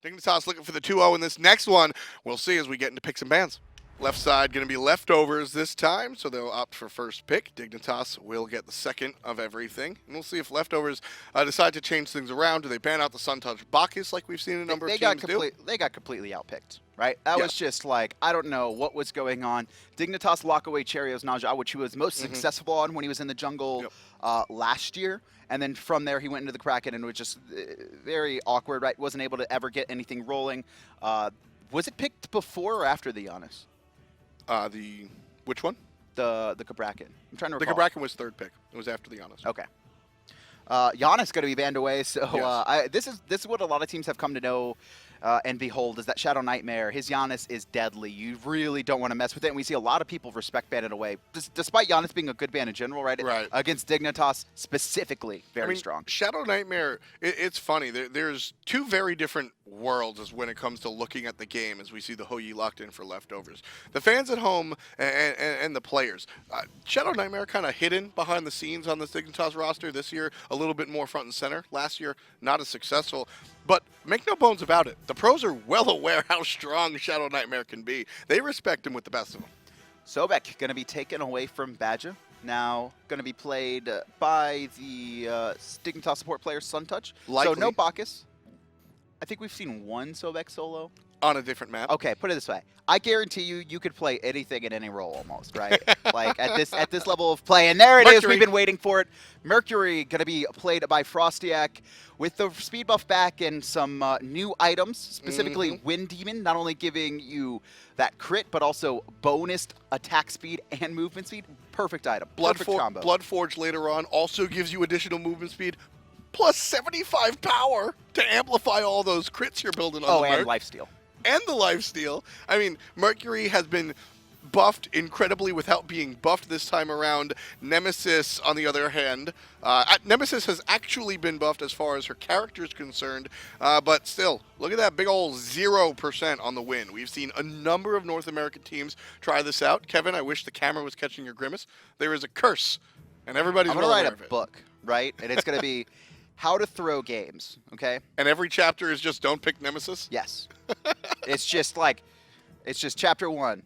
Dignitas looking for the 2-0 in this next one. We'll see as we get into picks and bans. Left side going to be leftovers this time, so they'll opt for first pick. Dignitas will get the second of everything. And we'll see if leftovers decide to change things around. Do they ban out the Suntouch Bacchus like we've seen a number of teams do? They got completely outpicked, right? That was just like, I don't know what was going on. Dignitas lock away Cherryo's Naja, which he was most successful on when he was in the jungle last year. And then from there, he went into the Kraken and was just very awkward, right? Wasn't able to ever get anything rolling. Was it picked before or after the Giannis? Which one? The Cabrakan. I'm trying to recall. The Cabrakan was third pick. It was after the Giannis. Okay. Giannis going to be banned away, so this is what a lot of teams have come to know and behold, is that ShadowNightmare, his Giannis is deadly. You really don't want to mess with it, and we see a lot of people respect ban it away, despite Giannis being a good ban in general, right? Against Dignitas specifically, very strong. ShadowNightmare, it's funny. There's two very different worlds as when it comes to looking at the game as we see the Hou-Yi locked in for leftovers. The fans at home and the players. ShadowNightmare kind of hidden behind the scenes on this Dignitas roster this year, a little bit more front and center. Last year, not as successful. But make no bones about it. The pros are well aware how strong ShadowNightmare can be. They respect him with the best of them. Sobek going to be taken away from Badgah. Now going to be played by the Dignitas support player Suntouch. Likely. So no Bacchus. I think we've seen one Sobek solo. On a different map. Okay, put it this way. I guarantee you could play anything in any role almost, right? Like at this level of play. And there it is. We've been waiting for it. Mercury going to be played by FrostiaK with the speed buff back and some new items, specifically Wind Demon, not only giving you that crit, but also bonus attack speed and movement speed. Perfect item. Perfect combo. Bloodforge later on also gives you additional movement speed. Plus 75 power to amplify all those crits you're building on the and lifesteal. And the lifesteal. I mean, Mercury has been buffed incredibly without being buffed this time around. Nemesis, on the other hand, Nemesis has actually been buffed as far as her character is concerned, but still, look at that big old 0% on the win. We've seen a number of North American teams try this out. Kevin, I wish the camera was catching your grimace. There is a curse, and everybody's well aware of it. I'm going to write a book, right? And it's going to be how to throw games, okay? And every chapter is just don't pick Nemesis? Yes. It's just chapter 1.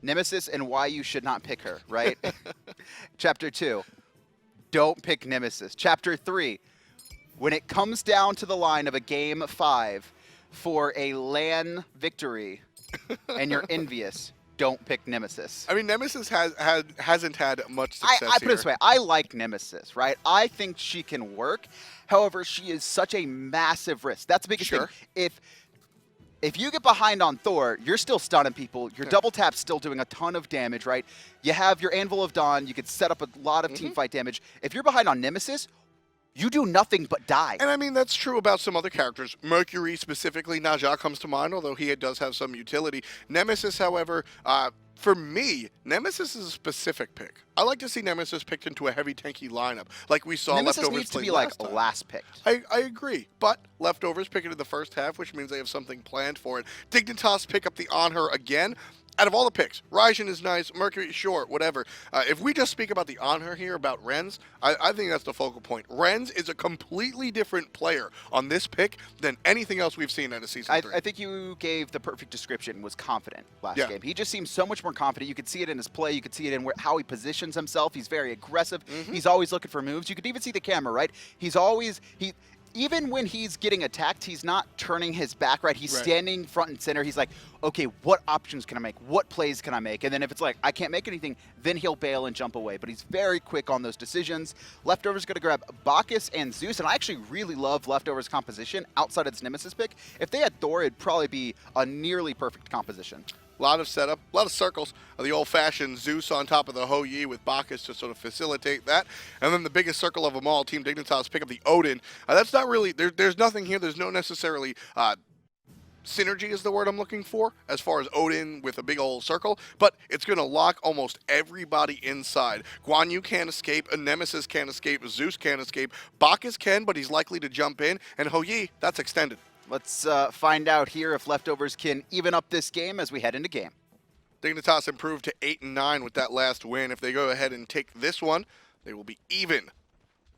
Nemesis and why you should not pick her, right? Chapter 2, don't pick Nemesis. Chapter 3, when it comes down to the line of a game 5 for a LAN victory and you're envious, don't pick Nemesis. I mean, Nemesis hasn't had much success I put it this way. I like Nemesis, right? I think she can work. However, she is such a massive risk. That's the biggest thing. If you get behind on Thor, you're still stunning people. Your double tap's still doing a ton of damage, right? You have your Anvil of Dawn. You could set up a lot of team fight damage. If you're behind on Nemesis, you do nothing but die. And I mean, that's true about some other characters. Mercury specifically, Naja comes to mind, although he does have some utility. Nemesis, however, for me, Nemesis is a specific pick. I like to see Nemesis picked into a heavy tanky lineup, like we saw Nemesis leftovers needs to play be last like time. last picked. I agree, but leftovers pick it in the first half, which means they have something planned for it. Dignitas pick up the Anhur again. Out of all the picks, Raijin is nice, Mercury, sure, whatever. If we just speak about the Anhur here, about Rens, I think that's the focal point. Rens is a completely different player on this pick than anything else we've seen out of Season 3. I think you gave the perfect description, was confident last game. He just seems so much more confident. You could see it in his play. You could see it in how he positions himself. He's very aggressive. He's always looking for moves. You could even see the camera, right? Even when he's getting attacked, he's not turning his back, right? He's standing front and center. He's like, okay, what options can I make? What plays can I make? And then if it's like, I can't make anything, then he'll bail and jump away. But he's very quick on those decisions. Leftovers going to grab Bacchus and Zeus. And I actually really love Leftovers' composition outside of this Nemesis pick. If they had Thor, it'd probably be a nearly perfect composition. A lot of setup, a lot of circles of the old-fashioned Zeus on top of the Hou-Yi with Bacchus to sort of facilitate that. And then the biggest circle of them all, Team Dignitas pick up the Odin. That's not really, there's nothing here. There's no necessarily synergy is the word I'm looking for as far as Odin with a big old circle, but it's going to lock almost everybody inside. Guan Yu can't escape, a Nemesis can't escape, Zeus can't escape, Bacchus can, but he's likely to jump in, and Hou-Yi, that's extended. Let's find out here if Leftovers can even up this game as we head into game. Dignitas improved to 8-9 with that last win. If they go ahead and take this one, they will be even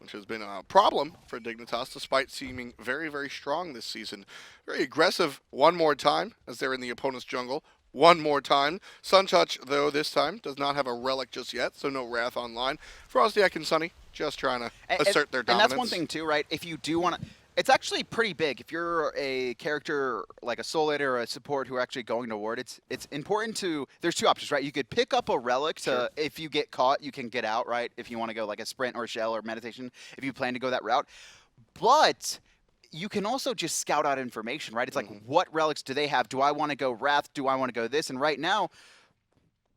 which has been a problem for Dignitas despite seeming very, very strong this season. Very aggressive one more time as they're in the opponent's jungle. One more time. Suntouch, though, this time does not have a relic just yet, so no Wrath online. FrostiaK and Sunny just trying to assert their dominance. And that's one thing, too, right? If you do want to... It's actually pretty big. If you're a character like a Soul Eater or a support who are actually going to ward, it's important to... There's two options, right? You could pick up a relic to... Sure. If you get caught, you can get out, right? If you want to go like a sprint or shell or meditation, if you plan to go that route. But... you can also just scout out information, right? It's like, what relics do they have? Do I want to go Wrath? Do I want to go this? And right now,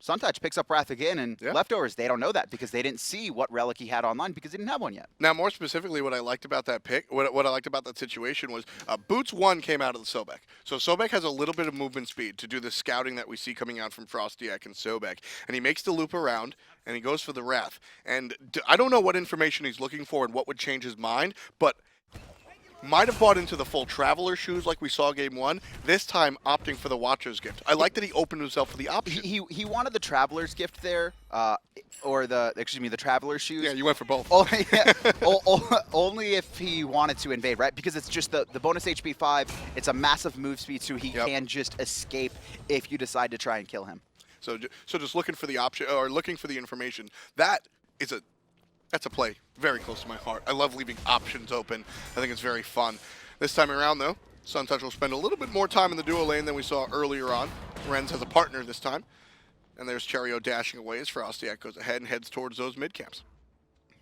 Suntouch picks up Wrath again, and Leftovers, they don't know that because they didn't see what relic he had online because he didn't have one yet. Now, more specifically, what I liked about that pick, what I liked about that situation was Boots 1 came out of the Sobek. So Sobek has a little bit of movement speed to do the scouting that we see coming out from FrostiaK and Sobek. And he makes the loop around, and he goes for the Wrath. And I don't know what information he's looking for and what would change his mind, but... might have bought into the full Traveler shoes like we saw game 1, this time opting for the Watcher's gift. I like that he opened himself for the option. He wanted the Traveler's gift there, or the Traveler shoes. Yeah, you went for both. Only if he wanted to invade, right? Because it's just the bonus HP 5, it's a massive move speed, so he can just escape if you decide to try and kill him. So just looking for the option, or looking for the information, that's a play very close to my heart. I love leaving options open. I think it's very fun. This time around, though, Suntouch will spend a little bit more time in the duo lane than we saw earlier on. iRens has a partner this time. And there's Cherryo dashing away as FrostiaK goes ahead and heads towards those mid camps.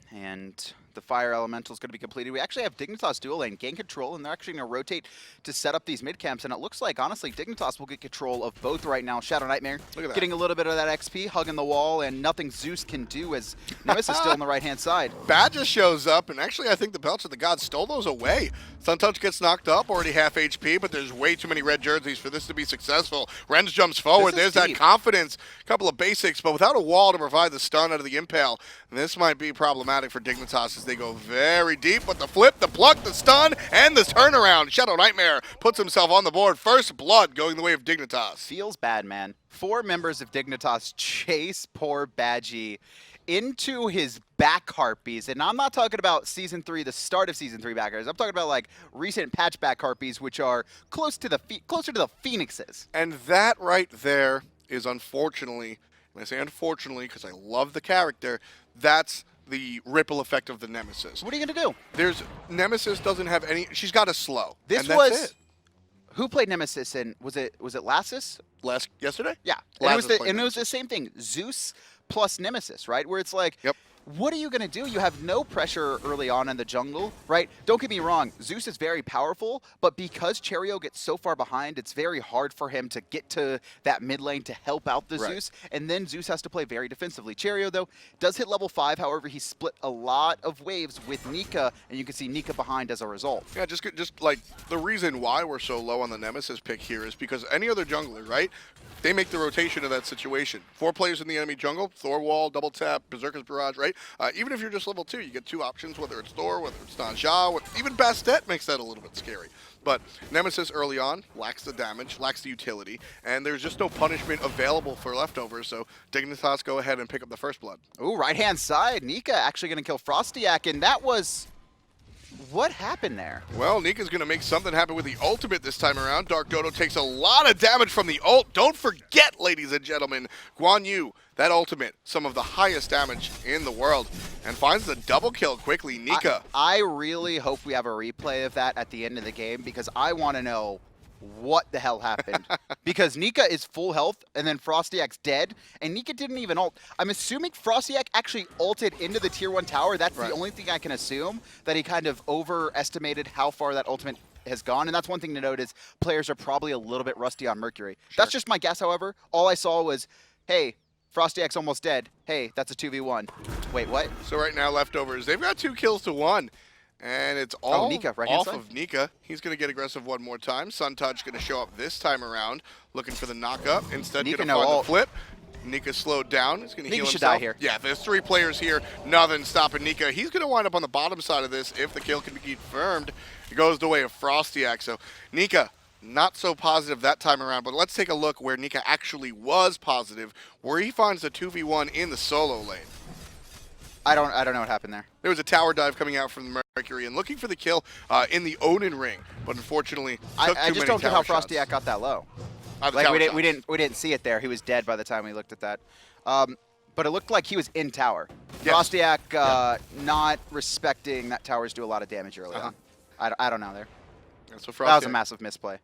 And the Fire Elemental is going to be completed. We actually have Dignitas dual lane gain control, and they're actually going to rotate to set up these mid camps. And it looks like, honestly, Dignitas will get control of both right now. ShadowNightmare getting a little bit of that XP, hugging the wall, and nothing Zeus can do as Nemesis is still on the right-hand side. Badgah shows up, and actually I think the Belch of the Gods stole those away. Suntouch gets knocked up, already half HP, but there's way too many red jerseys for this to be successful. Rens jumps forward. There's that confidence. A couple of basics, but without a wall to provide the stun out of the Impale, this might be problematic for Dignitas as they go very deep, but the flip, the pluck, the stun, and the turnaround. ShadowNightmare puts himself on the board. First blood going the way of Dignitas. Feels bad, man. 4 members of Dignitas chase poor Badgah into his back harpies. And I'm not talking about Season 3, the start of Season 3 backers. I'm talking about like recent patch back harpies, which are closer to the Phoenixes. And that right there is unfortunately, and I say unfortunately because I love the character, that's the ripple effect of the Nemesis. What are you going to do? Nemesis doesn't have any, she's got a slow. This was it. Who played Nemesis, and was it Lassus? Yesterday? Yeah. And it was the same thing. Zeus plus Nemesis, right? Where it's like, what are you going to do? You have no pressure early on in the jungle, right? Don't get me wrong. Zeus is very powerful, but because Cherryo gets so far behind, it's very hard for him to get to that mid lane to help out the Zeus, and then Zeus has to play very defensively. Cherryo, though, does hit level 5. However, he split a lot of waves with Nika, and you can see Nika behind as a result. Yeah, just like the reason why we're so low on the Nemesis pick here is because any other jungler, right? They make the rotation of that situation. 4 players in the enemy jungle, Thor wall, double tap, Berserker's Barrage, right? Even if you're just level 2, you get 2 options, whether it's Thor, whether it's Nanja, even Bastet makes that a little bit scary. But Nemesis early on lacks the damage, lacks the utility, and there's just no punishment available for leftovers, so Dignitas go ahead and pick up the first blood. Ooh, right-hand side, Nika actually going to kill FrostiaK, and that was... what happened there? Well, Nika's going to make something happen with the ultimate this time around. TheDarkDodo takes a lot of damage from the ult. Don't forget, ladies and gentlemen, Guan Yu, that ultimate, some of the highest damage in the world, and finds the double kill quickly. Nika. I really hope we have a replay of that at the end of the game because I want to know what the hell happened. Because Nika is full health, and then FrostiaK's dead, and Nika didn't even ult. I'm assuming FrostiaK actually ulted into the tier 1 tower. That's the only thing I can assume, that he kind of overestimated how far that ultimate has gone. And that's one thing to note is players are probably a little bit rusty on Mercury. That's just my guess, however. All I saw was, hey, FrostiaK's almost dead. Hey, that's a 2v1. Wait, what? So right now, leftovers, they've got 2 kills to 1. And it's all Nika, off of Nika. He's going to get aggressive one more time. Suntouch going to show up this time around, looking for the knock-up. Instead, going to find the flip. Nika slowed down. He's going to heal himself. Should die here. Yeah, there's 3 players here. Nothing stopping Nika. He's going to wind up on the bottom side of this if the kill can be confirmed. It goes the way of FrostiaK. So Nika, not so positive that time around. But let's take a look where Nika actually was positive, where he finds the 2v1 in the solo lane. I don't know what happened there. There was a tower dive coming out from the Mercury and looking for the kill in the Odin ring, but unfortunately took I just don't get how FrostiaK got that low. Like we didn't see it there. He was dead by the time we looked at that. But it looked like he was in tower. Yes. FrostiaK not respecting that towers do a lot of damage early on. I don't know there. So that was a massive misplay.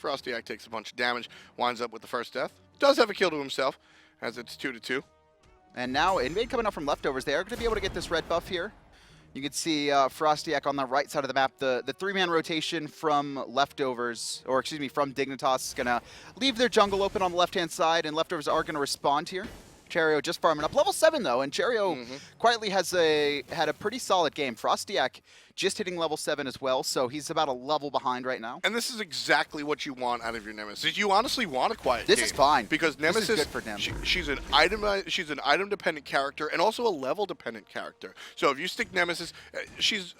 FrostiaK takes a bunch of damage, winds up with the first death. Does have a kill to himself, as it's 2-2. And now Invade coming up from leftovers. They are going to be able to get this red buff here. You can see FrostiaK on the right side of the map. The three-man rotation from leftovers, or excuse me, from Dignitas is going to leave their jungle open on the left-hand side, and leftovers are going to respond here. Cherryo just farming up. Level 7, though, and Cherryo quietly had a pretty solid game. FrostiaK just hitting level 7 as well, so he's about a level behind right now. And this is exactly what you want out of your Nemesis. You honestly want a quiet game. This is fine. Because Nemesis, this is good for them. She's an item-dependent character and also a level-dependent character. So if you stick Nemesis, she's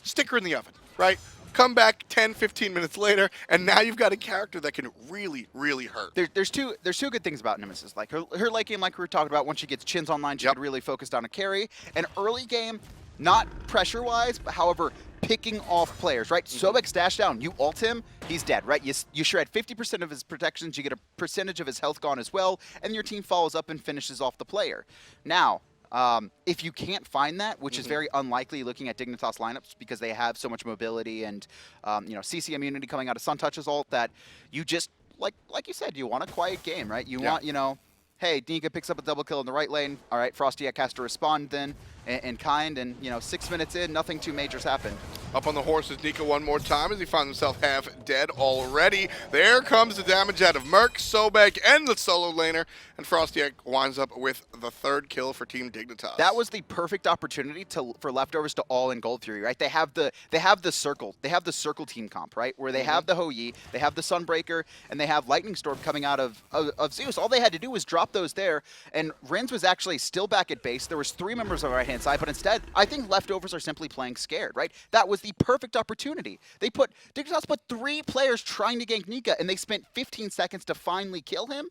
stick her in the oven, right? Come back 10, 15 minutes later, and now you've got a character that can really, really hurt. There's two good things about Nemesis. Like her late game, like we were talking about, once she gets chins online, she can really focus on a carry. And early game, not pressure-wise, but however, picking off players, right? Sobek's dash down, you ult him, he's dead, right? You shred 50% of his protections, you get a percentage of his health gone as well, and your team follows up and finishes off the player. Now, if you can't find that, which is very unlikely looking at Dignitas lineups because they have so much mobility and CC immunity coming out of Suntouch's ult, that you just, like you said, you want a quiet game, right? You want, hey, Nika picks up a double kill in the right lane. All right, FrostiaK has to respond then in kind, and 6 minutes in, nothing too major's happened. Up on the horse is Nika one more time as he finds himself half dead already. There comes the damage out of Merc, Sobek, and the solo laner, and FrostiaK winds up with the third kill for Team Dignitas. That was the perfect opportunity for leftovers to all in Gold Fury, right? They have the circle. They have the circle team comp, right? Where they have the Ho-Yi, they have the Sunbreaker, and they have Lightning Storm coming out of Zeus. All they had to do was drop those there, and iRens was actually still back at base. There was 3 members on the right-hand side, but instead, I think leftovers are simply playing scared, right? That was the perfect opportunity. Dignitas put 3 players trying to gank Nika, and they spent 15 seconds to finally kill him,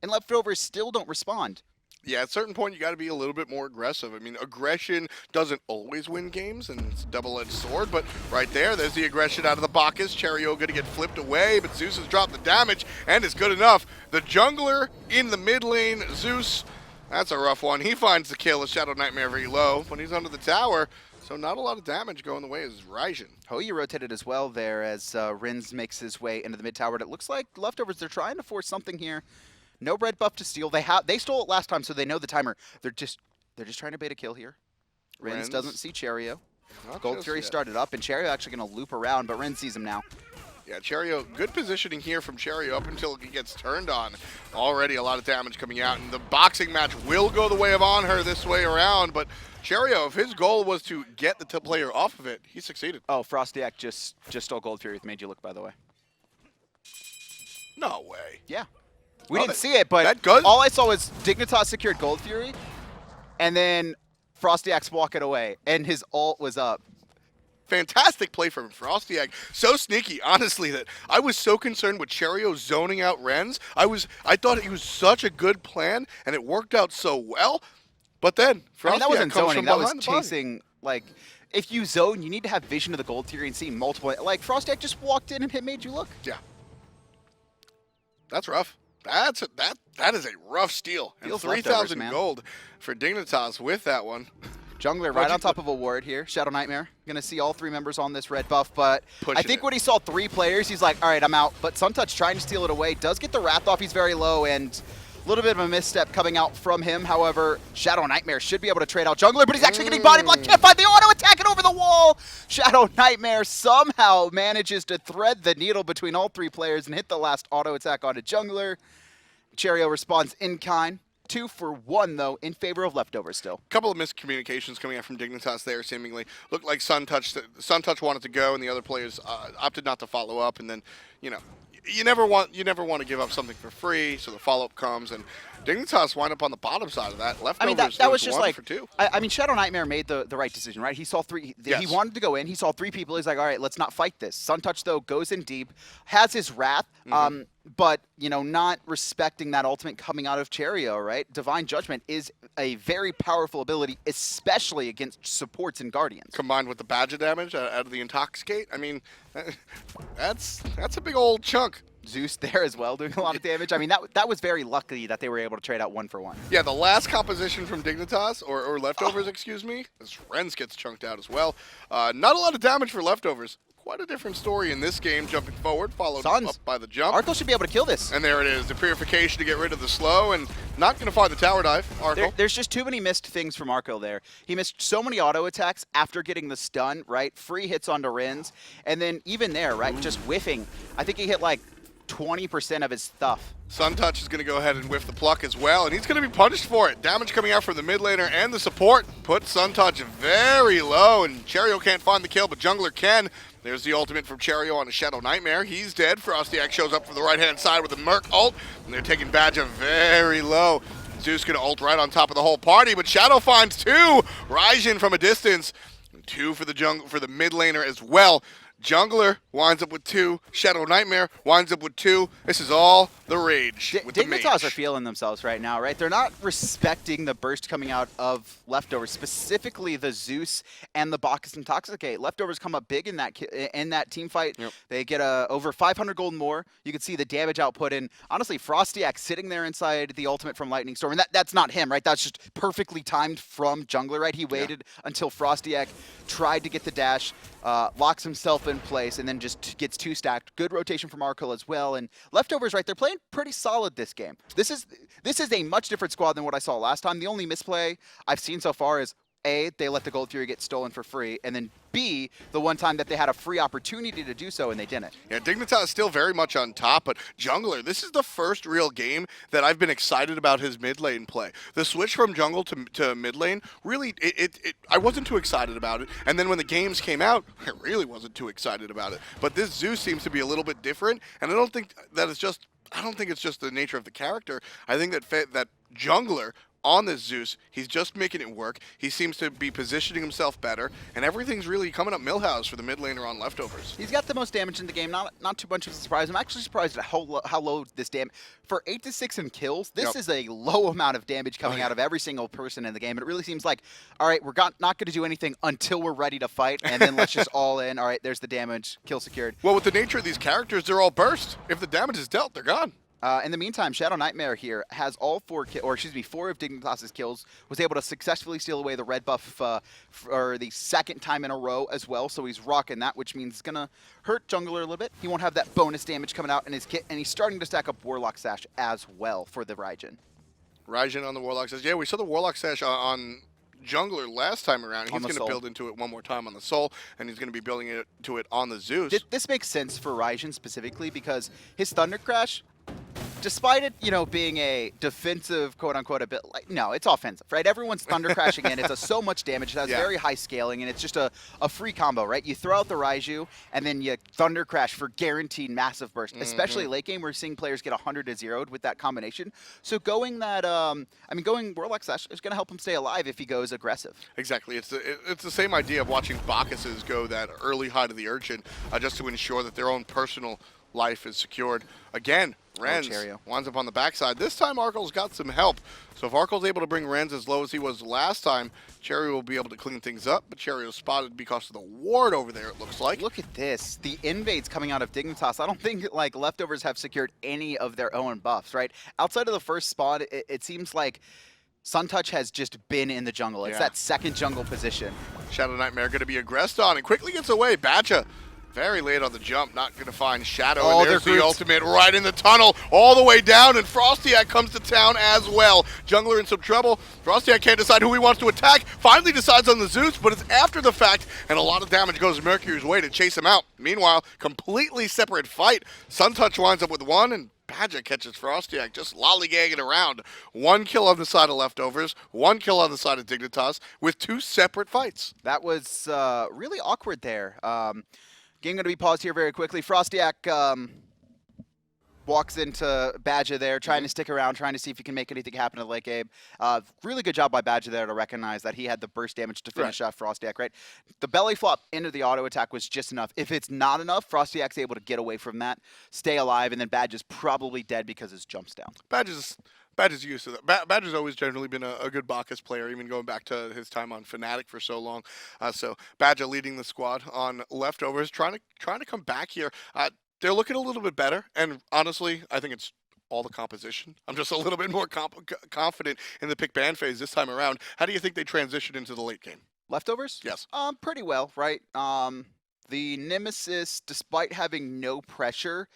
and leftovers still don't respond. Yeah, at a certain point, you got to be a little bit more aggressive. I mean, aggression doesn't always win games, and it's a double-edged sword, but right there's the aggression out of the Bacchus. Cherryo going to get flipped away, but Zeus has dropped the damage, and it's good enough. The jungler in the mid lane, Zeus, that's a rough one. He finds the kill as ShadowNightmare very low, but he's under the tower, so not a lot of damage going the way as Raijin. Ho-Yi rotated as well there as iRens makes his way into the mid tower. It looks like leftovers, they're trying to force something here. No red buff to steal. They stole it last time, so they know the timer. They're just trying to bait a kill here. iRens doesn't see Cherryo. Gold Fury started up, and Cherryo actually going to loop around, but iRens sees him now. Yeah, Cherryo, good positioning here from Cherryo up until he gets turned on. Already a lot of damage coming out, and the boxing match will go the way of Anhur this way around, but Cherryo, if his goal was to get the player off of it, he succeeded. Oh, FrostiaK just stole Gold Fury with Made You Look, by the way. No way. Yeah. We didn't see it, but all I saw was Dignitas secured Gold Fury, and then FrostiaK's walking away, and his ult was up. Fantastic play from FrostiaK. So sneaky, honestly, that I was so concerned with Cherryo zoning out iRens. I thought it was such a good plan, and it worked out so well. But then FrostiaK that wasn't comes zoning. from That was behind chasing. Like, if you zone, you need to have vision of the Gold Fury and see multiple. Like FrostiaK just walked in and Made You Look. Yeah, that's rough. That is a rough steal. And 3,000 gold for Dignitas with that one. Jungler right on top of a ward here. ShadowNightmare. Going to see all 3 members on this red buff, but I think when he saw 3 players, he's like, all right, I'm out. But Suntouch trying to steal it away. Does get the Wrath off. He's very low, and a little bit of a misstep coming out from him. However, ShadowNightmare should be able to trade out Jungler, but he's actually getting body blocked. Can't find the auto attack it over the wall. ShadowNightmare somehow manages to thread the needle between all 3 players and hit the last auto attack onto Jungler. Cherryo responds in kind. 2 for 1, though, in favor of leftovers still. A couple of miscommunications coming out from Dignitas there, seemingly. Looked like Suntouch wanted to go, and the other players opted not to follow up. And then, you never want to give up something for free, so the follow-up comes, and Dignitas wind up on the bottom side of that. Leftovers that was just like, for 2. I mean, ShadowNightmare made the right decision, right? He saw 3. He wanted to go in. He saw 3 people. He's like, all right, let's not fight this. Suntouch, though, goes in deep, has his Wrath. but, you know, not respecting that ultimate coming out of Cherryo, right? Divine Judgment is a very powerful ability, especially against supports and Guardians. Combined with the Badgah damage out of the Intoxicate, I mean, that's a big old chunk. Zeus there as well doing a lot of damage. I mean, that was very lucky that they were able to trade out 1 for 1. Yeah, the last composition from Dignitas, or Leftovers, excuse me, as iRens gets chunked out as well. Not a lot of damage for Leftovers. Quite a different story in this game, jumping forward, followed up by the jump. Arkkyl should be able to kill this. And there it is, the Purification to get rid of the slow, and not going to find the tower dive, Arkkyl. There's just too many missed things from Arkkyl there. He missed so many auto attacks after getting the stun, right? Free hits onto iRens, and then even there, right, just whiffing. I think he hit like 20% of his stuff. Suntouch is going to go ahead and whiff the pluck as well, and he's going to be punished for it. Damage coming out from the mid laner and the support puts Suntouch very low, and Cherryo can't find the kill, but Jungler can. There's the ultimate from Cherryo on a ShadowNightmare. He's dead. FrostiaK shows up from the right-hand side with the Merc ult, and they're taking Badgah very low. Zeus going to ult right on top of the whole party, but Shadow finds 2. Raijin from a distance. 2 for the mid laner as well. Jungler winds up with 2. ShadowNightmare winds up with 2. This is all the rage with the mage. Dignitas are feeling themselves right now, right? They're not respecting the burst coming out of Leftovers, specifically the Zeus and the Bacchus Intoxicate. Leftovers come up big in that team fight. Yep. They get over 500 gold more. You can see the damage output, and honestly, FrostiaK sitting there inside the ultimate from Lightning Storm, and that's not him, right? That's just perfectly timed from Jungler, right? He waited until FrostiaK tried to get the dash, locks himself in place, and then just gets 2 stacked. Good rotation from Arkkyl as well. And Leftovers, right, they're playing pretty solid this game. This is a much different squad than what I saw last time. The only misplay I've seen so far is A, they let the Gold Fury get stolen for free, and then B, the one time that they had a free opportunity to do so and they didn't. Yeah, Dignitas is still very much on top, but Jungler, this is the first real game that I've been excited about his mid lane play. The switch from jungle to mid lane, really, I wasn't too excited about it, and then when the games came out, I really wasn't too excited about it. But this Zeus seems to be a little bit different, and I don't think it's just the nature of the character. I think that Jungler on this Zeus, he's just making it work. He seems to be positioning himself better, and everything's really coming up Millhouse for the mid laner on Leftovers. He's got the most damage in the game, not too much of a surprise. I'm actually surprised at how low this damage. For 8 to 6 in kills, this is a low amount of damage coming out of every single person in the game. It really seems like, all right, we're not going to do anything until we're ready to fight, and then let's just all in. All right, there's the damage, kill secured. Well, with the nature of these characters, they're all burst. If the damage is dealt, they're gone. In the meantime, ShadowNightmare here has all 4 of Dignitas' kills, was able to successfully steal away the red buff for the 2nd time in a row as well, so he's rocking that, which means it's going to hurt Jungler a little bit. He won't have that bonus damage coming out in his kit, and he's starting to stack up Warlock Sash as well for the Raijin. Raijin on the Warlock Sash. Yeah, we saw the Warlock Sash on Jungler last time around. He's going to build into it one more time on the Soul, and he's going to be building into it on the Zeus. This makes sense for Raijin specifically because his Thunder Crash, despite it, you know, being a defensive, quote-unquote, a bit like, no, it's offensive, right? Everyone's Thunder Crashing in. It's so much damage. It has very high scaling, and it's just a free combo, right? You throw out the Raiju, and then you Thunder Crash for guaranteed massive burst. Especially late game, we're seeing players get 100 to 0'd with that combination. So going that, going Warlock Sash is going to help him stay alive if he goes aggressive. Exactly. It's the same idea of watching Bacchus go that early high to the Urchin just to ensure that their own personal life is secured. Again, iRens winds up on the backside. This time, Arkyl's got some help. So if Arkyl's able to bring iRens as low as he was last time, Cherryo will be able to clean things up. But Cherryo's spotted because of the ward over there, it looks like. Look at this. The invades coming out of Dignitas. I don't think like Leftovers have secured any of their own buffs, right? Outside of the first spot, it seems like Suntouch has just been in the jungle. It's that 2nd jungle position. ShadowNightmare going to be aggressed on and quickly gets away. Badgah very late on the jump, not going to find Shadow. Oh, and there's the ultimate right in the tunnel, all the way down, and FrostiaK comes to town as well. Jungler in some trouble. FrostiaK can't decide who he wants to attack. Finally decides on the Zeus, but it's after the fact, and a lot of damage goes Mercury's way to chase him out. Meanwhile, completely separate fight. Suntouch winds up with 1, and Badgah catches FrostiaK just lollygagging around. 1 kill on the side of Leftovers, 1 kill on the side of Dignitas, with 2 separate fights. That was really awkward there. Game going to be paused here very quickly. FrostiaK walks into Badgah there, trying to stick around, trying to see if he can make anything happen in the late game. Really good job by Badgah there to recognize that he had the burst damage to finish off FrostiaK, right? The belly flop into the auto attack was just enough. If it's not enough, FrostiaK's able to get away from that, stay alive, and then Badgah's probably dead because his jump's down. Badgah's used to that. Badgah's always generally been a good Bacchus player, even going back to his time on Fnatic for so long. So Badgah leading the squad on leftovers, trying to come back here. They're looking a little bit better, and honestly, I think it's all the composition. I'm just a little bit more confident in the pick ban phase this time around. How do you think they transition into the late game? Leftovers? Yes. Pretty well, right? The Nemesis, despite having no pressure,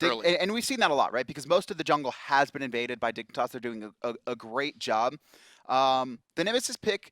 and we've seen that a lot, right? Because most of the jungle has been invaded by Dignitas. They're doing a great job. The Nemesis pick,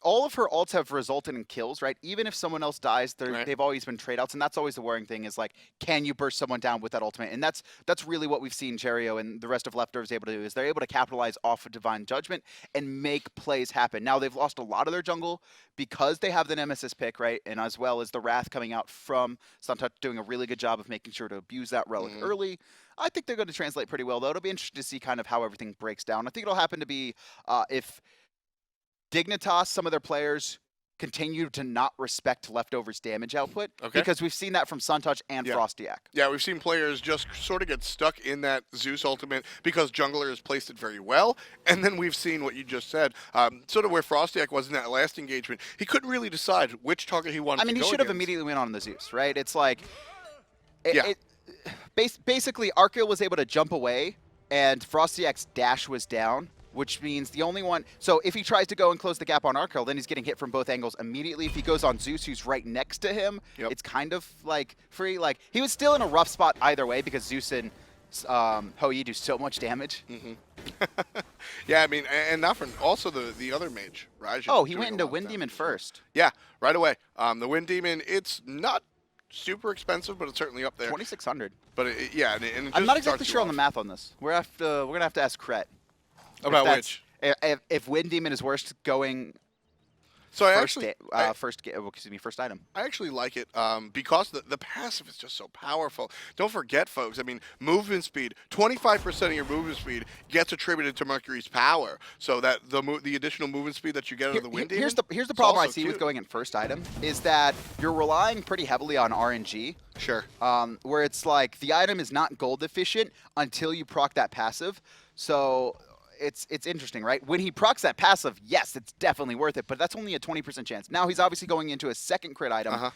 all of her ults have resulted in kills, right? Even if someone else dies, they've always been trade outs, and that's always the worrying thing is like, can you burst someone down with that ultimate? And that's really what we've seen Cherryo and the rest of Leftovers able to do, is they're able to capitalize off of Divine Judgment and make plays happen. Now, they've lost a lot of their jungle because they have the Nemesis pick, right? And as well as the Wrath coming out from Suntouch, doing a really good job of making sure to abuse that relic early. I think they're going to translate pretty well, though. It'll be interesting to see kind of how everything breaks down. I think it'll happen to be if Dignitas, some of their players continue to not respect Leftovers damage output, because we've seen that from Suntouch and FrostiaK. Yeah, we've seen players just sort of get stuck in that Zeus ultimate because Jungler has placed it very well, and then we've seen what you just said, sort of where FrostiaK was in that last engagement. He couldn't really decide which target he wanted to go he should have immediately went on the Zeus, right? It's like, basically Arkkyl was able to jump away, and FrostiaK's dash was down, which means the only one... So if he tries to go and close the gap on Arkkyl, then he's getting hit from both angles immediately. If he goes on Zeus, who's right next to him, it's kind of like free. Like, he was still in a rough spot either way because Zeus and Hou-Yi do so much damage. Yeah, I mean, and not for also the other mage, Raijin. Oh, he went into Wind Demon first. Yeah, right away. The Wind Demon, it's not super expensive, but it's certainly up there. 2,600. But and I'm not exactly sure on the math on this. We're gonna have to ask Kret. About which? If Wind Demon is worst going. So first item. I actually like it because the passive is just so powerful. Don't forget, folks. I mean, movement speed. 25% of your movement speed gets attributed to Mercury's power. So that the additional movement speed that you get out of the Wind Demon. Here's the problem I see with going in first item is that you're relying pretty heavily on RNG. Sure. Where it's like the item is not gold efficient until you proc that passive. So it's interesting, right? When he procs that passive, yes, it's definitely worth it, but that's only a 20% chance. Now he's obviously going into a second crit item,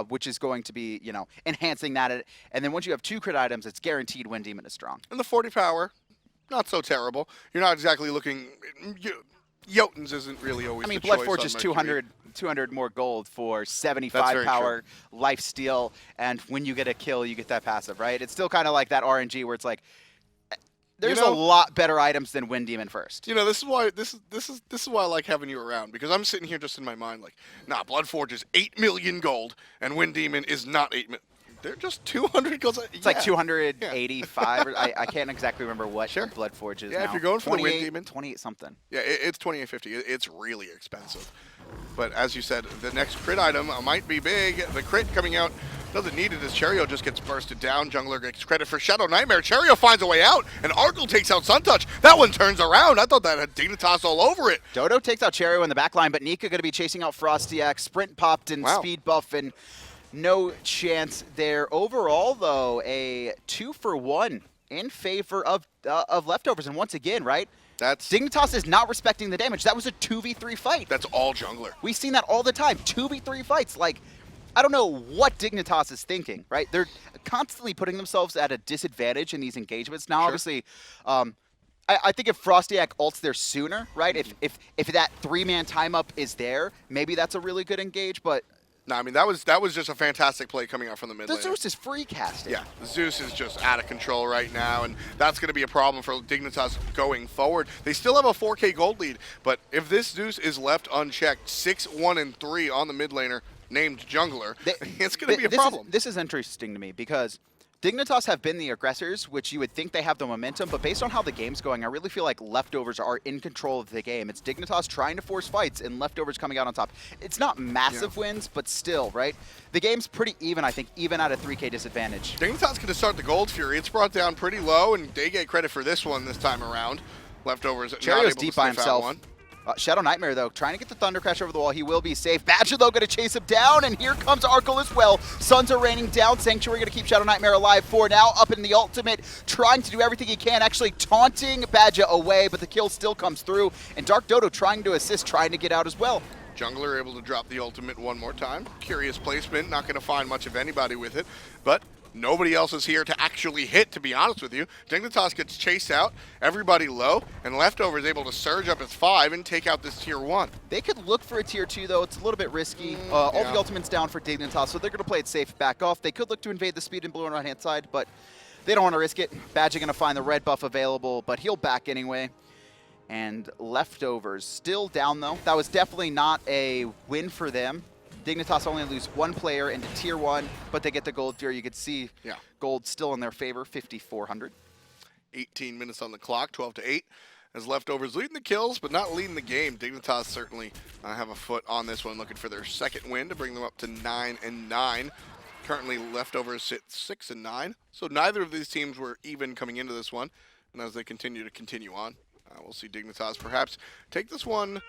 which is going to be, enhancing that. And then once you have 2 crit items, it's guaranteed Wind Demon is strong. And the 40 power, not so terrible. You're not exactly looking... Jotuns isn't really always the choice. I mean, Bloodforge is 200 more gold for 75 power, lifesteal, and when you get a kill, you get that passive, right? It's still kind of like that RNG where it's like, there's a lot better items than Wind Demon first. This is why this is why I like having you around, because I'm sitting here just in my mind like, nah, Bloodforge is 8 million gold and Wind Demon is not 8 million. They're just 200 gold. It's like 285. Or I can't exactly remember what Bloodforge is now. If you're going for the Wind Demon, 28 something. Yeah, it's 2850. It's really expensive. But as you said, the next crit item might be big. The crit coming out doesn't need it as Cherryo just gets bursted down. Jungler gets credit for ShadowNightmare. Cherryo finds a way out, and Arkkyl takes out Suntouch. That one turns around. I thought that had Dignitas all over it. Dodo takes out Cherryo in the back line, but Nika going to be chasing out FrostiaK. Sprint popped and speed buff, and no chance there. Overall, though, a 2-for-1 in favor of Leftovers. And once again, right? Dignitas is not respecting the damage. That was a 2v3 fight. That's all jungler. We've seen that all the time. 2v3 fights. Like, I don't know what Dignitas is thinking, right? They're constantly putting themselves at a disadvantage in these engagements. Now, obviously, I think if FrostiaK ults there sooner, right? If that 3-man time up is there, maybe that's a really good engage, but... No, I mean, that was just a fantastic play coming out from the mid lane. The Zeus is free casting. Yeah, the Zeus is just out of control right now, and that's going to be a problem for Dignitas going forward. They still have a 4K gold lead, but if this Zeus is left unchecked, 6, 1, and 3 on the mid laner named Jungler, it's going to be a problem. This is interesting to me because Dignitas have been the aggressors, which you would think they have the momentum, but based on how the game's going, I really feel like Leftovers are in control of the game. It's Dignitas trying to force fights and Leftovers coming out on top. It's not massive wins, but still, right? The game's pretty even, I think, even at a 3K disadvantage. Dignitas going to start the Gold Fury. It's brought down pretty low, and they get credit for this one this time around. Leftovers Cherryo's deep by himself. ShadowNightmare, though, trying to get the Thunder Crash over the wall. He will be safe. Badgah, though, going to chase him down, and here comes Arkkyl as well. Suns are raining down. Sanctuary going to keep ShadowNightmare alive for now. Up in the ultimate, trying to do everything he can, actually taunting Badgah away, but the kill still comes through. And TheDarkDodo trying to assist, trying to get out as well. Jungler able to drop the ultimate one more time. Curious placement, not going to find much of anybody with it, but nobody else is here to actually hit, to be honest with you. Dignitas gets chased out, everybody low, and Leftovers able to surge up as 5 and take out this tier 1. They could look for a tier 2, though. It's a little bit risky. All the ultimates down for Dignitas, so they're going to play it safe, back off. They could look to invade the speed and blue on right-hand side, but they don't want to risk it. Badgah going to find the red buff available, but he'll back anyway. And Leftovers still down, though. That was definitely not a win for them. Dignitas only lose one player into tier 1, but they get the Gold Fury. You could see gold still in their favor, 5,400. 18 minutes on the clock, 12-8. As Leftovers leading the kills, but not leading the game. Dignitas certainly have a foot on this one, looking for their second win to bring them up to 9-9. Currently, Leftovers sit 6-9, so neither of these teams were even coming into this one. And as they continue on, we'll see Dignitas perhaps take this one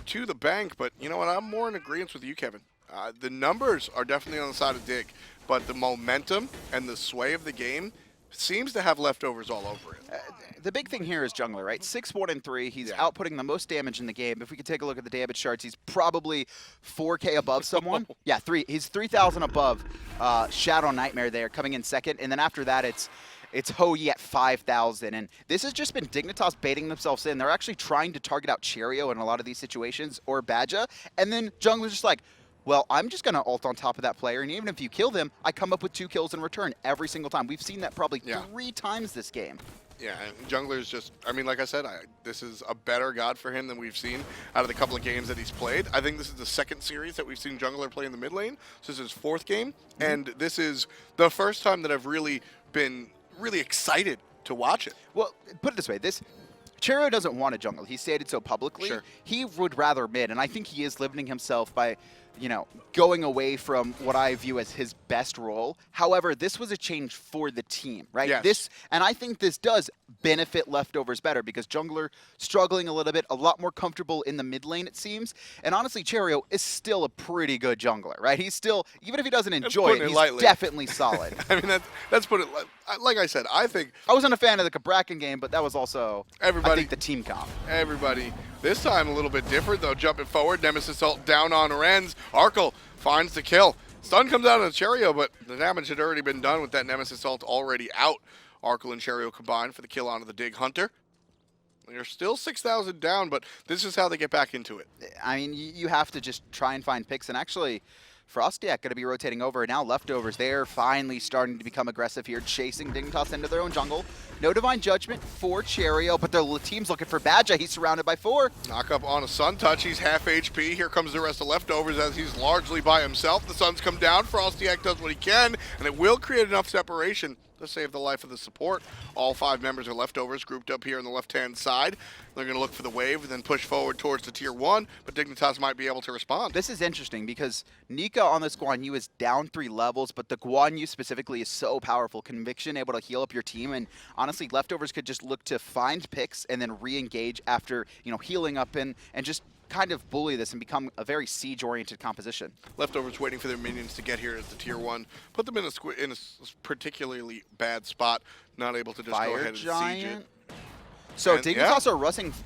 to the bank, but you know what? I'm more in agreement with you, Kevin. The numbers are definitely on the side of Dig, but the momentum and the sway of the game seems to have Leftovers all over it. The big thing here is Jungler, right? 6-1-3. He's outputting the most damage in the game. If we could take a look at the damage charts, he's probably 4K above someone. Yeah, he's 3,000 above ShadowNightmare there, coming in second. And then after that, it's Hou-Yi at 5,000, and this has just been Dignitas baiting themselves in. They're actually trying to target out Cherryo in a lot of these situations, or Badgah, and then Jungler's just like, well, I'm just going to ult on top of that player, and even if you kill them, I come up with 2 kills in return every single time. We've seen that probably 3 times this game. Yeah, and Jungler's just, I mean, like I said, this is a better god for him than we've seen out of the couple of games that he's played. I think this is the second series that we've seen Jungler play in the mid lane. So this is his 4th game, and this is the first time that I've really been excited to watch it. Well, put it this way, Cherryo doesn't want a jungle. He stated so publicly. Sure. He would rather mid, and I think he is limiting himself by, going away from what I view as his best role. However, this was a change for the team, right? Yes. And I think this does benefit Leftovers better because Jungler struggling a little bit, a lot more comfortable in the mid lane, it seems. And honestly, Cherryo is still a pretty good jungler, right? He's still, even if he doesn't enjoy it, he's definitely solid. I mean, that's put it, like I said, I think... I wasn't a fan of the Cabrakan game, but that was also, I think, the team comp. Everybody. This time a little bit different, though. Jumping forward, Nemesis ult down on iRens. Arkkyl finds the kill. Stun comes out on Cherryo, but the damage had already been done with that Nemesis ult already out. Arkkyl and Cherryo combined for the kill onto the Dig Hunter. They're still 6,000 down, but this is how they get back into it. I mean, you have to just try and find picks, and actually... FrostiaK going to be rotating over. Now Leftovers, they're finally starting to become aggressive here, chasing Dignitas into their own jungle. No Divine Judgment for Cherryo, but the team's looking for Badgah. He's surrounded by 4. Knock up on a Suntouch. He's half HP. Here comes the rest of Leftovers as he's largely by himself. The Suns come down. FrostiaK does what he can, and it will create enough separation to save the life of the support. All 5 members are Leftovers grouped up here on the left-hand side. They're going to look for the wave and then push forward towards the tier 1, but Dignitas might be able to respond. This is interesting because Nika on this Guan Yu is down 3 levels, but the Guan Yu specifically is so powerful. Conviction able to heal up your team, and honestly, Leftovers could just look to find picks and then re-engage after, healing up and just kind of bully this and become a very siege-oriented composition. Leftovers waiting for their minions to get here at the tier 1. Put them in a particularly bad spot, not able to just go ahead and siege it. So Dignitas are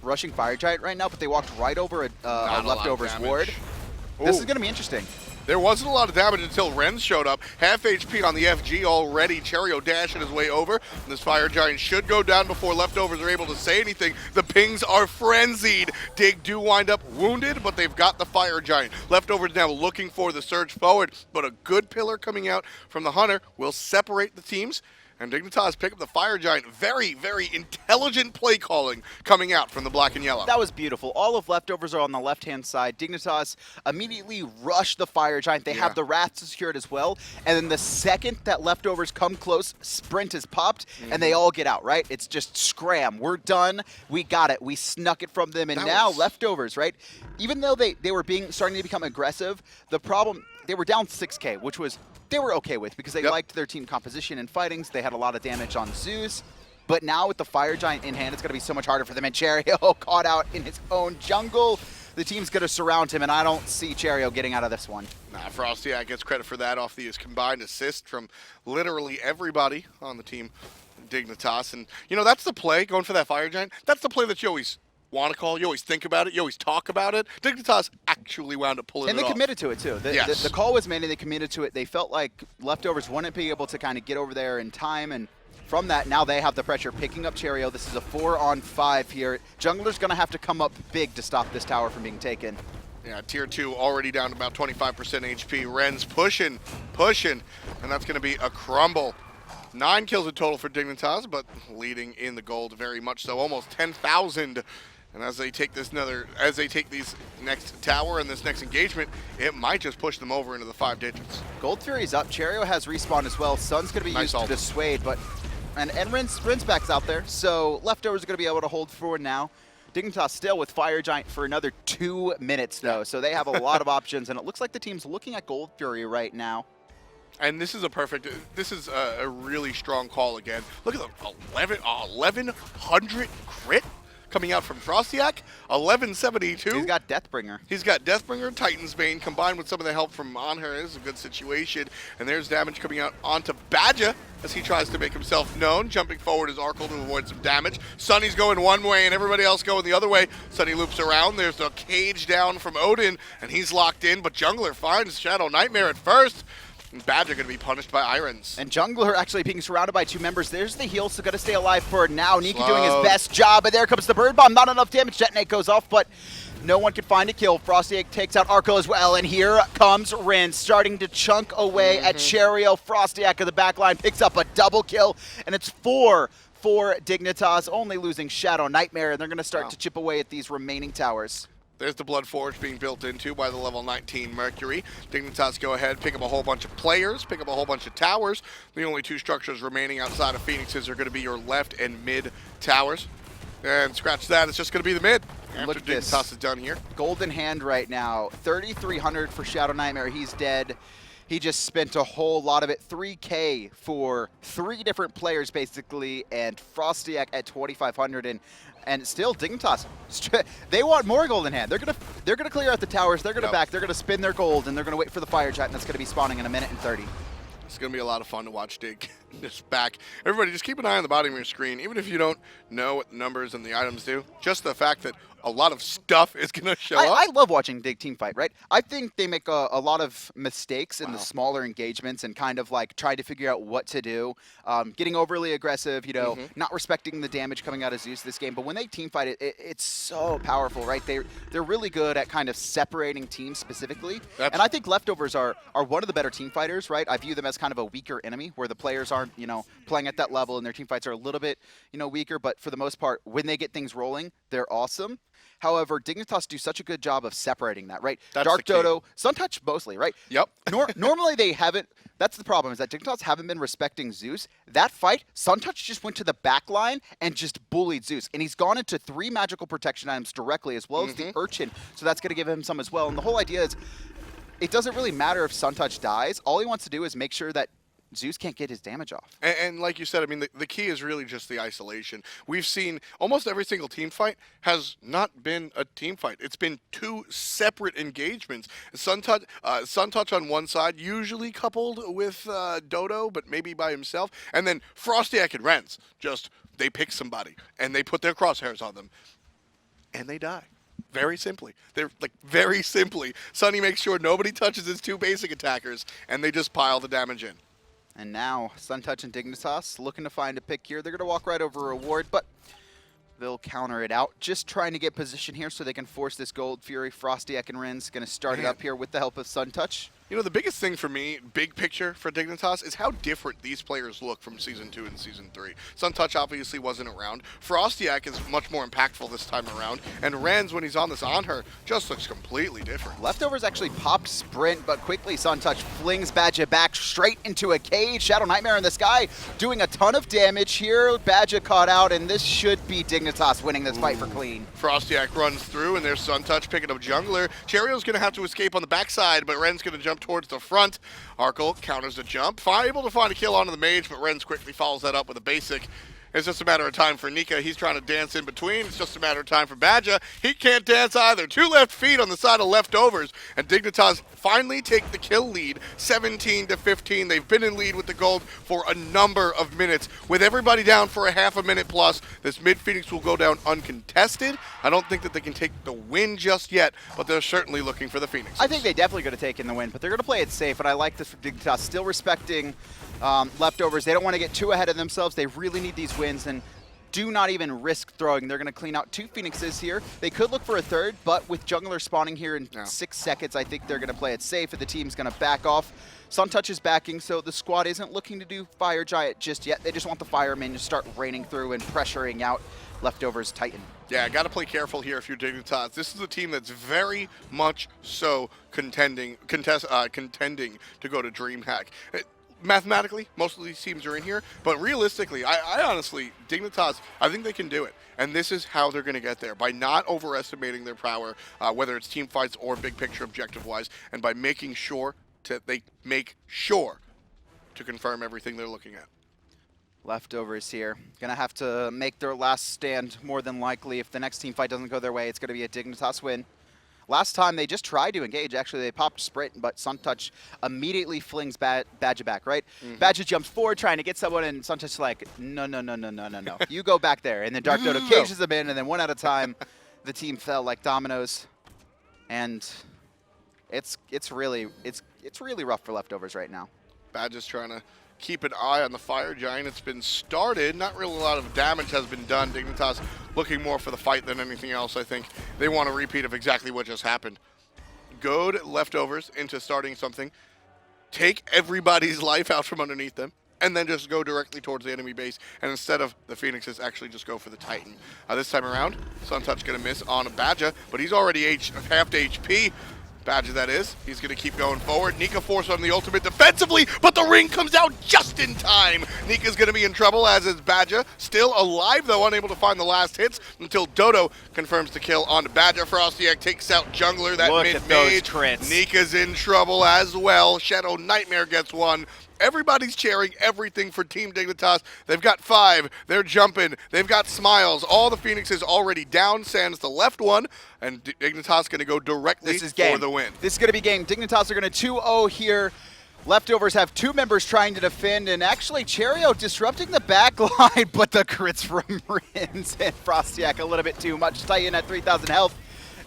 rushing Fire Giant right now, but they walked right over a Leftovers ward. This is going to be interesting. There wasn't a lot of damage until Rens showed up. Half HP on the FG already. Cherryo dashing his way over. And this Fire Giant should go down before Leftovers are able to say anything. The pings are frenzied. Dig do wind up wounded, but they've got the Fire Giant. Leftovers now looking for the surge forward, but a good pillar coming out from the Hunter will separate the teams. And Dignitas pick up the Fire Giant. Very, very intelligent play calling coming out from the black and yellow. That was beautiful. All of Leftovers are on the left-hand side. Dignitas immediately rush the Fire Giant. They have the Wrath secured as well. And then the second that Leftovers come close, Sprint is popped, and they all get out, right? It's just scram. We're done. We got it. We snuck it from them. And now Leftovers, right? Even though they were starting to become aggressive, the problem, they were down 6K, which was they were okay with because they liked their team composition and fightings. They had a lot of damage on Zeus. But now with the Fire Giant in hand, it's going to be so much harder for them. And Cherryo caught out in his own jungle. The team's going to surround him, and I don't see Cherryo getting out of this one. Nah, FrostiaK gets credit for that off the combined assist from literally everybody on the team Dignitas. And, you know, that's the play, going for that Fire Giant. That's the play that you always want to call. You always think about it. You always talk about it. Dignitas actually wound up pulling it off. And they committed to it, too. The call was made, and they committed to it. They felt like Leftovers wouldn't be able to kind of get over there in time, and from that, now they have the pressure picking up Cherryo. This is a 4-on-5 here. Jungler's going to have to come up big to stop this tower from being taken. Yeah, tier 2 already down to about 25% HP. Ren's pushing, and that's going to be a crumble. 9 kills in total for Dignitas, but leading in the gold very much so, almost 10,000. And as they take these next tower and this next engagement, it might just push them over into the 5 digits. Gold Fury's up. Cherryo has respawn as well. Sun's going to be used to dissuade, but and Ren's back's out there, so Leftovers are going to be able to hold forward now. Dignitas still with Fire Giant for another 2 minutes, though, so they have a lot of options, and it looks like the team's looking at Gold Fury right now. And this is a really strong call again. Look at the 1,100 crit coming out from FrostiaK, 1172. He's got Deathbringer. He's got Deathbringer, Titan's Bane, combined with some of the help from Anhur. This is a good situation. And there's damage coming out onto Badgah as he tries to make himself known. Jumping forward is Arkkyl to avoid some damage. Sunny's going one way and everybody else going the other way. Sunny loops around. There's a cage down from Odin, and he's locked in, but Jungler finds ShadowNightmare at first. And Badgah going to be punished by iRens. And Jungler actually being surrounded by 2 members. There's the heal, so got to stay alive for now. Nika doing his best job, and there comes the Bird Bomb. Not enough damage. Detonate goes off, but no one can find a kill. FrostiaK takes out Arkkyl as well, and here comes Ren starting to chunk away at Cherryo. FrostiaK of the backline picks up a double kill, and it's 4 for Dignitas, only losing ShadowNightmare, and they're going to start to chip away at these remaining towers. There's the Blood Forge being built into by the level 19 Mercury. Dignitas go ahead, pick up a whole bunch of players, pick up a whole bunch of towers. The only 2 structures remaining outside of Phoenix's are going to be your left and mid towers. And scratch that, it's just going to be the mid. After Dignitas is done here. Golden hand right now, 3,300 for ShadowNightmare. He's dead. He just spent a whole lot of it. 3K for 3 different players, basically, and FrostiaK at 2,500. And still, Dignitas, they want more Golden Hand. They're gonna clear out the towers. They're gonna back. They're gonna spin their gold, and they're gonna wait for the Fire Giant. And that's gonna be spawning in 1 minute and 30. It's going to be a lot of fun to watch Dig just back. Everybody, just keep an eye on the bottom of your screen. Even if you don't know what the numbers and the items do, just the fact that a lot of stuff is going to show up. I love watching Dig team fight, right? I think they make a lot of mistakes in the smaller engagements and kind of like try to figure out what to do. Getting overly aggressive, you know, not respecting the damage coming out of Zeus this game. But when they team fight, it's so powerful, right? They're really good at kind of separating teams specifically. And I think Leftovers are one of the better team fighters, right? I view them as kind of a weaker enemy where the players aren't, you know, playing at that level and their team fights are a little bit, you know, weaker. But for the most part, when they get things rolling, they're awesome. However, Dignitas do such a good job of separating that, right? TheDarkDodo, Suntouch mostly, right? Yep. Normally they haven't. That's the problem, is that Dignitas haven't been respecting Zeus. That fight, Suntouch just went to the back line and just bullied Zeus. And he's gone into 3 magical protection items directly, as well as the Urchin. So that's going to give him some as well. And the whole idea is, it doesn't really matter if Suntouch dies. All he wants to do is make sure that Zeus can't get his damage off. And like you said, I mean, the key is really just the isolation. We've seen almost every single team fight has not been a team fight. It's been 2 separate engagements. Suntouch on one side, usually coupled with Dodo, but maybe by himself. And then FrostiaK and Rens, just they pick somebody and they put their crosshairs on them. And they die. Very simply. They're like very simply. Sunny makes sure nobody touches his 2 basic attackers, and they just pile the damage in. And now, Suntouch and Dignitas looking to find a pick here. They're going to walk right over a ward, but they'll counter it out. Just trying to get position here so they can force this Gold Fury. FrostiaK and Ren's going to start it up here with the help of Suntouch. You know, the biggest thing for me, big picture for Dignitas, is how different these players look from Season 2 and Season 3. Suntouch obviously wasn't around. FrostiaK is much more impactful this time around. And iRens, when he's on this Anhur, just looks completely different. Leftovers actually popped Sprint, but quickly Suntouch flings Badgah back straight into a cage. ShadowNightmare in the sky doing a ton of damage here. Badgah caught out, and this should be Dignitas winning this fight for clean. FrostiaK runs through, and there's Suntouch picking up jungler. Cherryo's going to have to escape on the backside, but Ren's going to jump towards the front. Arkkyl counters the jump, able to find a kill onto the mage, but Ren's quickly follows that up with a basic. It's just a matter of time for Nika. He's trying to dance in between. It's just a matter of time for Badgah. He can't dance either. 2 left feet on the side of Leftovers, and Dignitas finally take the kill lead, 17-15. They've been in lead with the gold for a number of minutes. With everybody down for a half a minute plus, this mid-Phoenix will go down uncontested. I don't think that they can take the win just yet, but they're certainly looking for the Phoenix. I think they definitely could have taken the win, but they're going to play it safe, and I like this from Dignitas, still respecting Leftovers. They don't want to get too ahead of themselves. They really need these wins, and do not even risk throwing. They're going to clean out 2 Phoenixes here. They could look for a third, but with jungler spawning here in 6 seconds, I think they're going to play it safe, and the team's going to back off. Suntouch is backing, so the squad isn't looking to do Fire Giant just yet. They just want the firemen to start raining through and pressuring out Leftovers Titan. Yeah, got to play careful here if you're Dignitas. This is a team that's very much so contending to go to DreamHack. Mathematically, most of these teams are in here, but realistically, I honestly, Dignitas, I think they can do it. And this is how they're going to get there, by not overestimating their power, whether it's team fights or big picture objective-wise, and by making sure they make sure to confirm everything they're looking at. Leftovers here. Gonna have to make their last stand more than likely. If the next team fight doesn't go their way, it's gonna be a Dignitas win. Last time they just tried to engage. Actually, they popped Sprint, but Suntouch immediately flings Badgah back, right? Badgah jumps forward trying to get someone, and Suntouch's like, no. You go back there. And then TheDarkDodo cages them in, and then one at a time, the team fell like dominoes. And it's really rough for Leftovers right now. Badgah's trying to keep an eye on the Fire Giant. It's been started. Not really a lot of damage has been done. Dignitas looking more for the fight than anything else, I think. They want a repeat of exactly what just happened. Goad Leftovers into starting something. Take everybody's life out from underneath them, and then just go directly towards the enemy base. And instead of the Phoenixes, actually just go for the Titan. This time around, Suntouch going to miss on Badgah, but he's already half to HP. Badgah, that is. He's going to keep going forward. Nika forced on the ultimate defensively, but the ring comes out just in time. Nika's going to be in trouble, as is Badgah. Still alive, though, unable to find the last hits until Dodo confirms the kill on Badgah. FrostiaK takes out jungler, that mid-mage. Nika's in trouble as well. ShadowNightmare gets one. Everybody's cheering everything for Team Dignitas. They've got 5. They're jumping. They've got smiles. All the Phoenixes already down. Sans the left one. And Dignitas going to go directly for the win. This is going to be game. Dignitas are going to 2-0 here. Leftovers have 2 members trying to defend, and actually Cherryo disrupting the back line, but the crits from Rins and FrostiaK a little bit too much. Titan at 3,000 health.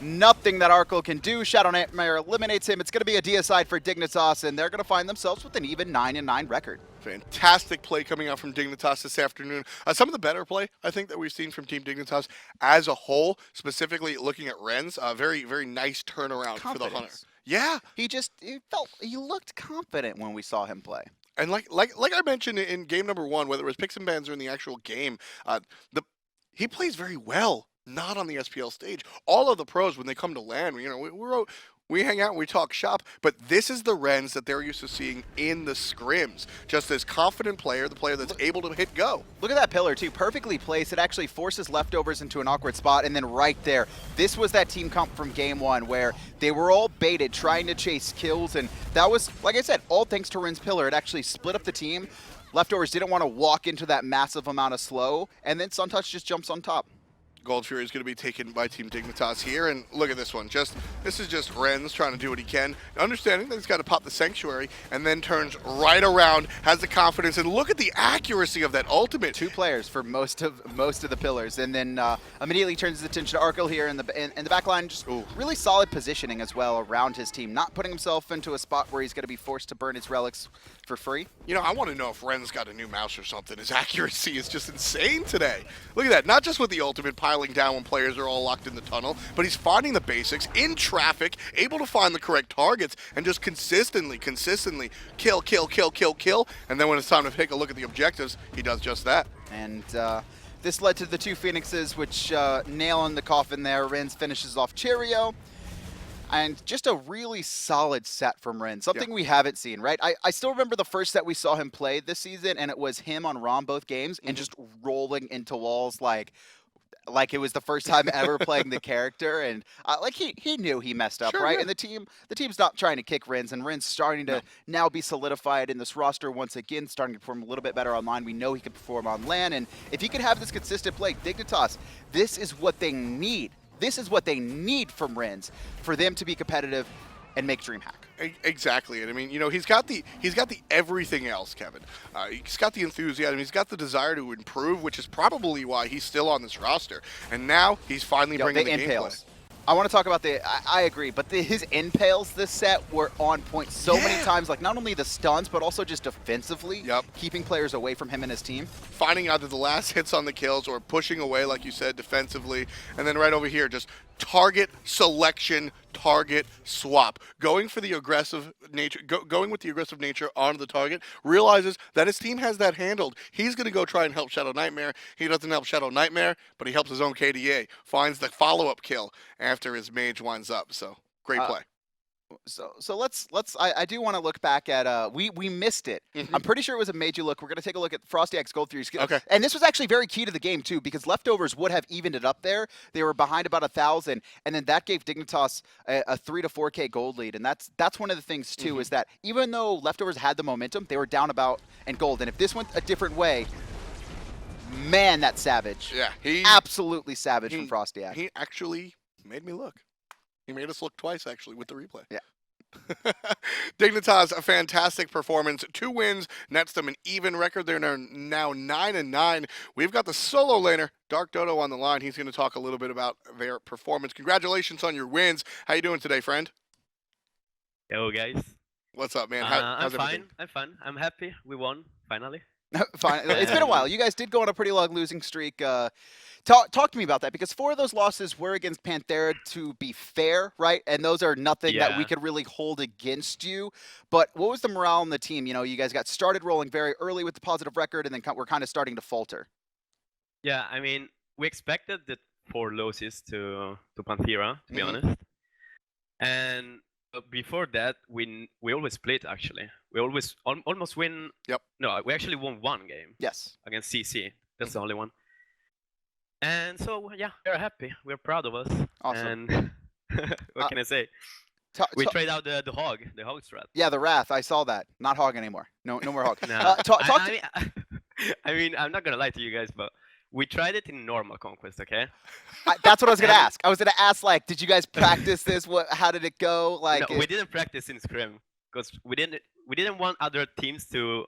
Nothing that Arkkyl can do. ShadowNightmare eliminates him. It's going to be a deicide for Dignitas, and they're going to find themselves with an even 9-9 record. Fantastic play coming out from Dignitas this afternoon. Some of the better play, I think, that we've seen from Team Dignitas as a whole, specifically looking at Rens. Very, very nice turnaround for the Hunter. Yeah. He looked confident when we saw him play. And like I mentioned in game number 1, whether it was picks and bans or in the actual game, he plays very well. Not on the SPL stage. All of the pros, when they come to LAN, we hang out and we talk shop, but this is the Rens that they're used to seeing in the scrims. Just this confident player, the player that's able to hit go. Look at that pillar, too. Perfectly placed. It actually forces Leftovers into an awkward spot, and then right there, this was that team comp from game 1 where they were all baited, trying to chase kills, and that was, like I said, all thanks to Ren's pillar. It actually split up the team. Leftovers didn't want to walk into that massive amount of slow, and then Suntouch just jumps on top. Gold Fury is going to be taken by Team Dignitas here, and look at this one. This is just Rens trying to do what he can, understanding that he's got to pop the Sanctuary, and then turns right around, has the confidence, and look at the accuracy of that ultimate. 2 players for most of the pillars, and then immediately turns his attention to Arkkyl here in the back line. Just really solid positioning as well around his team, not putting himself into a spot where he's going to be forced to burn his relics for free. You know, I want to know if Ren's got a new mouse or something. His accuracy is just insane today. Look at that. Not just with the ultimate piling down when players are all locked in the tunnel, but he's finding the basics in traffic, able to find the correct targets, and just consistently kill. And then when it's time to take a look at the objectives, he does just that. And this led to the two Phoenixes, which nail in the coffin there. Rens finishes off Cherryo. And just a really solid set from Ren, something we haven't seen, right? I still remember the first set we saw him play this season, and it was him on ROM both games, and just rolling into walls like it was the first time ever playing the character, and like he knew he messed up, right? Yeah. And the team's not trying to kick Ren's, and Ren's starting to now be solidified in this roster once again, starting to perform a little bit better online. We know he can perform on LAN, and if he could have this consistent play, Dignitas, this is what they need. This is what they need from Rens for them to be competitive and make DreamHack. Exactly, and I mean, you know, he's got the everything else, Kevin. He's got the enthusiasm, he's got the desire to improve, which is probably why he's still on this roster. And now he's finally bringing the gameplay. I want to talk about I agree, but his impales this set were on point so many times, like not only the stuns, but also just defensively, keeping players away from him and his team. Finding either the last hits on the kills or pushing away, like you said, defensively. And then right over here, just target selection, target swap. Going for the aggressive nature, going with the aggressive nature onto the target, realizes that his team has that handled. He's going to go try and help ShadowNightmare. He doesn't help ShadowNightmare, but he helps his own KDA. Finds the follow-up kill after his mage winds up. So, great play. So let's I do want to look back at we missed it. I'm pretty sure it was a major look. We're gonna take a look at FrostiaK's gold 3. Okay. And this was actually very key to the game too, because leftovers would have evened it up there. They were behind about 1,000, and then that gave Dignitas a 3 to 4K gold lead. And that's one of the things too, is that even though leftovers had the momentum, they were down about in gold. And if this went a different way, man, that's savage. Yeah, absolutely savage from FrostiaK. He actually made me look. He made us look twice, actually, with the replay. Yeah. Dignitas, a fantastic performance. 2 wins, nets them an even record. They're now 9-9. We've got the solo laner, DarkDodo, on the line. He's going to talk a little bit about their performance. Congratulations on your wins. How you doing today, friend? Yo, guys. What's up, man? How's everything? I'm fine. I'm happy. We won, finally. Fine. It's been a while. You guys did go on a pretty long losing streak. Talk to me about that, because 4 of those losses were against Panthera, to be fair, right? And those are nothing that we could really hold against you. But what was the morale on the team? You know, you guys got started rolling very early with the positive record, and then we're kind of starting to falter. Yeah, I mean, we expected the 4 losses to Panthera, to be honest. And before that, we always split, actually. We always almost win. No, we actually won 1 game. Yes. Against CC. That's the only one. And so, yeah, we're happy. We're proud of us. Awesome. And what can I say? We trade out the hog strat. Yeah, the Wrath. I saw that. Not hog anymore. No more hog. I mean, I'm not going to lie to you guys, but we tried it in normal conquest, okay? That's what I was going to ask. I was going to ask, like, did you guys practice this? How did it go? Like, no, we didn't practice in scrim, because we didn't want other teams to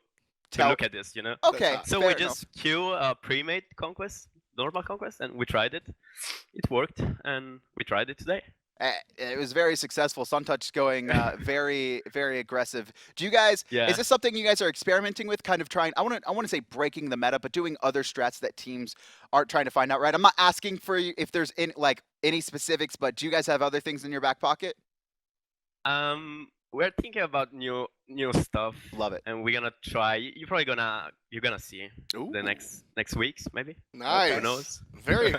look at this, you know? Okay. So we just queue pre-made conquest, normal conquest, and we tried it. It worked, and we tried it today. It was very successful. Suntouch going very, very aggressive. Do you guys? Yeah. Is this something you guys are experimenting with? Kind of trying. I want to say breaking the meta, but doing other strats that teams aren't trying to find out. Right. I'm not asking for you if there's any specifics, but do you guys have other things in your back pocket? We're thinking about new stuff. Love it. And we're gonna try. You're gonna see the next weeks, maybe. Nice. Who knows? Very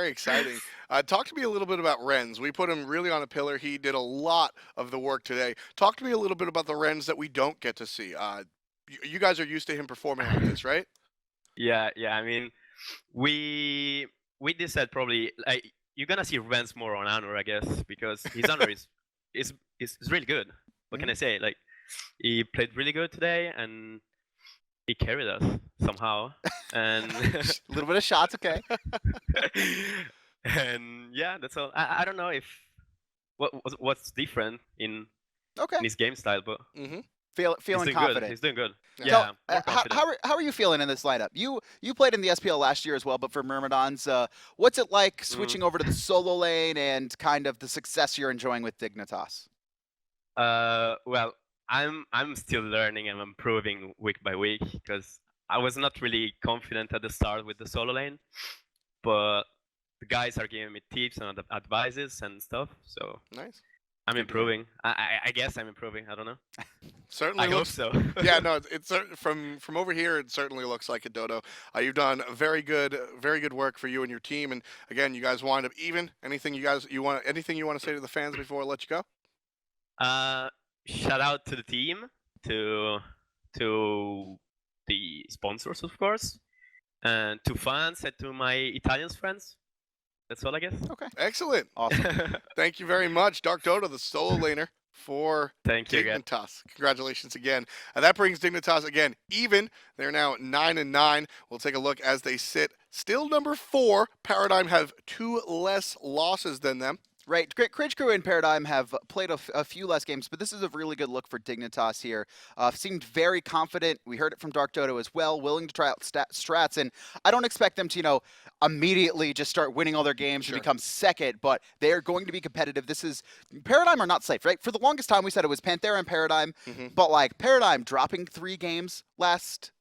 exciting. Talk to me a little bit about Rens. We put him really on a pillar. He did a lot of the work today. Talk to me a little bit about the Rens that we don't get to see. You guys are used to him performing like this, right? Yeah. I mean, we decided probably you're gonna see Rens more on Anhur, I guess, because his Anhur is really good. What can I say? Like, he played really good today, and he carried us somehow. And a little bit of shots, okay. And yeah, that's all. I don't know if what's different in his game style, but feeling confident. He's doing good. So, Yeah. How are you feeling in this lineup? You played in the SPL last year as well, but for Myrmidons, what's it like switching over to the solo lane and kind of the success you're enjoying with Dignitas? Well, I'm still learning and improving week by week because I was not really confident at the start with the solo lane, but the guys are giving me tips and advices and stuff. So Nice. I'm Good to hear. improving. I guess I'm improving. I don't know. Certainly I hope looks. so. Yeah, no, from over here. It certainly looks like it, Dodo. You've done very good work for you and your team. And again, you guys wind up even. Anything you want to say to the fans before I let you go? Shout out to the team, to to the sponsors, of course, and to fans and to my Italian friends. That's all, I guess. Okay. Excellent. Awesome. Thank you very much, DarkDodo, the solo laner for Thank you again. Dignitas. Congratulations again. That brings Dignitas again even. They're now 9-9. We'll take a look as they sit still number 4. Paradigm have 2 less losses than them. Right, Cringe Crew and Paradigm have played a few less games, but this is a really good look for Dignitas here. Seemed very confident. We heard it from DarkDodo as well, willing to try out strats, and I don't expect them to, immediately just start winning all their games and become second, but they are going to be competitive. Paradigm are not safe, right? For the longest time, we said it was Panthera and Paradigm, but like Paradigm dropping 3 games last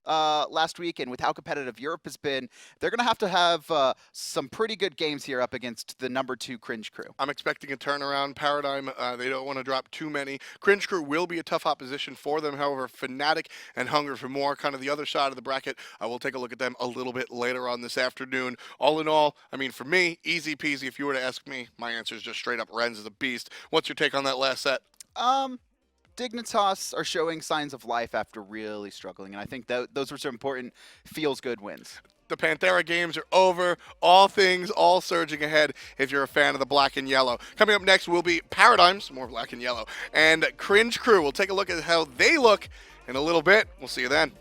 week, and with how competitive Europe has been, they're going to have some pretty good games here up against the number 2 Cringe Crew. I'm expecting a turnaround. Paradigm, they don't want to drop too many. Cringe Crew will be a tough opposition for them. However, Fnatic and Hunger for More, kind of the other side of the bracket. We'll take a look at them a little bit later on this afternoon. All in all, I mean, for me, easy peasy. If you were to ask me, my answer is just straight up Rens is a beast. What's your take on that last set? Dignitas are showing signs of life after really struggling, and I think those were some important feels-good wins. The Panthera games are over. All surging ahead if you're a fan of the black and yellow. Coming up next will be Paradigms, more black and yellow, and Cringe Crew. We'll take a look at how they look in a little bit. We'll see you then.